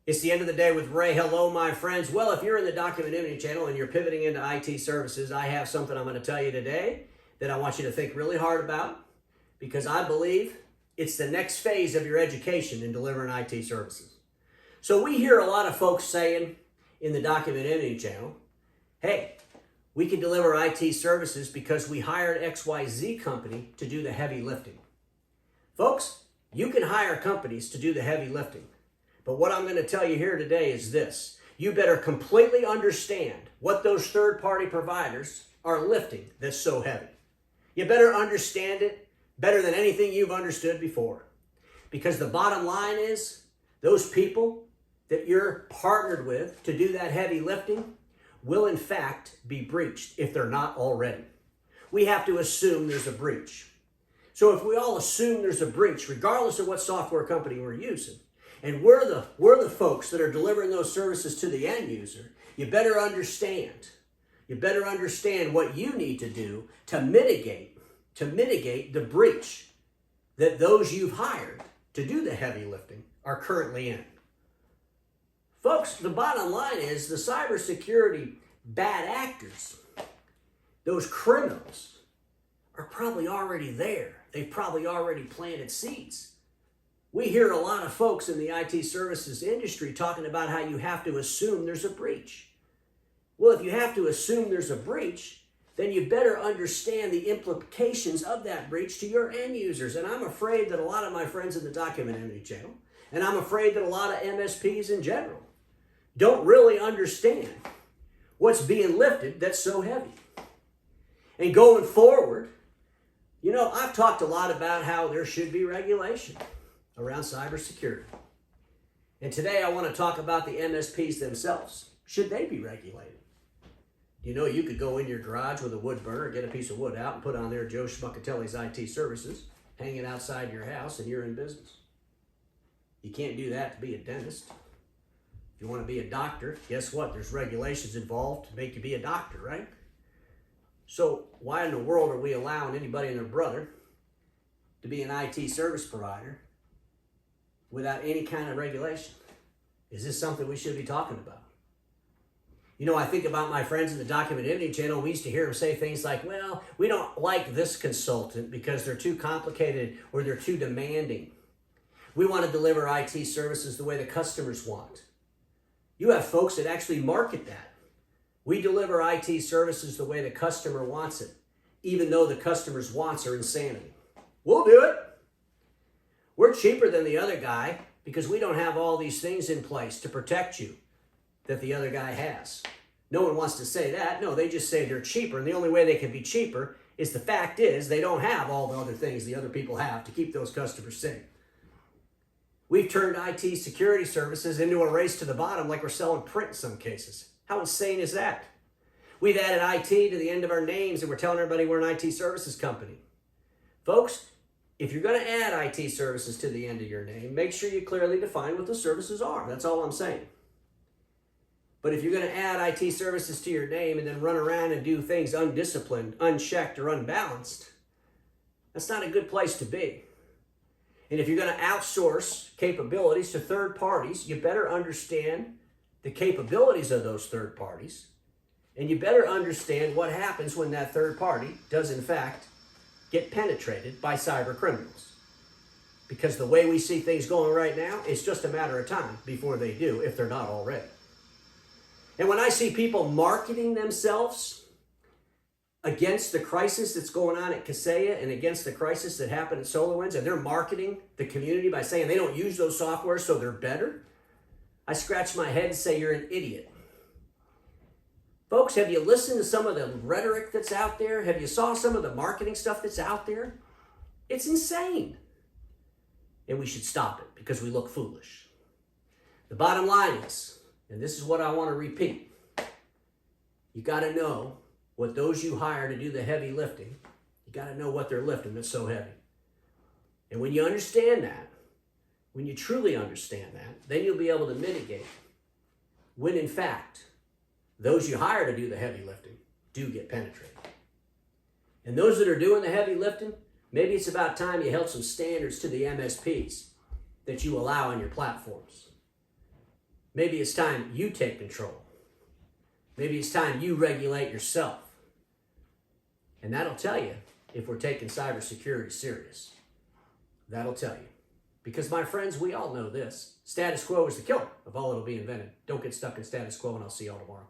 It's the end of the day with Ray. Hello, my friends. Well, if you're in the Document Imaging channel and you're pivoting into IT services, I have something I'm going to tell you today that I want you to think really hard about, because I believe it's the next phase of your education in delivering IT services. So we hear a lot of folks saying in the Document Imaging channel, hey, we can deliver IT services because we hired XYZ company to do the heavy lifting. Folks, you can hire companies to do the heavy lifting. But what I'm going to tell you here today is this. You better completely understand what those third-party providers are lifting that's so heavy. You better understand it better than anything you've understood before. Because the bottom line is, those people that you're partnered with to do that heavy lifting will in fact be breached if they're not already. We have to assume there's a breach. So if we all assume there's a breach, regardless of what software company we're using, and we're the folks that are delivering those services to the end user, you better understand. You better understand what you need to do to mitigate the breach that those you've hired to do the heavy lifting are currently in. Folks, the bottom line is the cybersecurity bad actors, those criminals, are probably already there. They've probably already planted seeds. We hear a lot of folks in the IT services industry talking about how you have to assume there's a breach. Well, if you have to assume there's a breach, then you better understand the implications of that breach to your end users. And I'm afraid that a lot of my friends in the Document Imaging channel, and I'm afraid that a lot of MSPs in general, don't really understand what's being lifted that's so heavy. And going forward, I've talked a lot about how there should be regulation around cybersecurity. And today I want to talk about the MSPs themselves. Should they be regulated? You could go in your garage with a wood burner, get a piece of wood out and put on there Joe Smuckatelli's IT services, hang it outside your house, and you're in business. You can't do that to be a dentist. If you want to be a doctor, guess what? There's regulations involved to make you be a doctor, right? So why in the world are we allowing anybody and their brother to be an IT service provider without any kind of regulation? Is this something we should be talking about? I think about my friends in the Document Imaging channel. We used to hear them say things like, well, we don't like this consultant because they're too complicated or they're too demanding. We want to deliver IT services the way the customers want. You have folks that actually market that. We deliver IT services the way the customer wants it, even though the customer's wants are insanity. We'll do it. We're cheaper than the other guy because we don't have all these things in place to protect you that the other guy has. No one wants to say that. No, they just say they're cheaper, and the only way they can be cheaper is the fact is they don't have all the other things the other people have to keep those customers safe. We've turned IT security services into a race to the bottom like we're selling print in some cases. How insane is that? We've added IT to the end of our names and we're telling everybody we're an IT services company. Folks, if you're going to add IT services to the end of your name, make sure you clearly define what the services are. That's all I'm saying. But if you're going to add IT services to your name and then run around and do things undisciplined, unchecked, or unbalanced, that's not a good place to be. And if you're going to outsource capabilities to third parties, you better understand the capabilities of those third parties, and you better understand what happens when that third party does in fact get penetrated by cyber criminals. Because the way we see things going right now, it's just a matter of time before they do, if they're not already. And when I see people marketing themselves against the crisis that's going on at Kaseya and against the crisis that happened at SolarWinds, and they're marketing the community by saying they don't use those software so they're better, I scratch my head and say you're an idiot. Folks, have you listened to some of the rhetoric that's out there? Have you saw some of the marketing stuff that's out there? It's insane. And we should stop it because we look foolish. The bottom line is, and this is what I want to repeat, you got to know what those you hire to do the heavy lifting, you got to know what they're lifting that's so heavy. And when you understand that, when you truly understand that, then you'll be able to mitigate when, in fact, those you hire to do the heavy lifting do get penetrated. And those that are doing the heavy lifting, maybe it's about time you held some standards to the MSPs that you allow on your platforms. Maybe it's time you take control. Maybe it's time you regulate yourself. And that'll tell you if we're taking cybersecurity serious. That'll tell you. Because, my friends, we all know this. Status quo is the killer of all that'll be invented. Don't get stuck in status quo, and I'll see y'all tomorrow.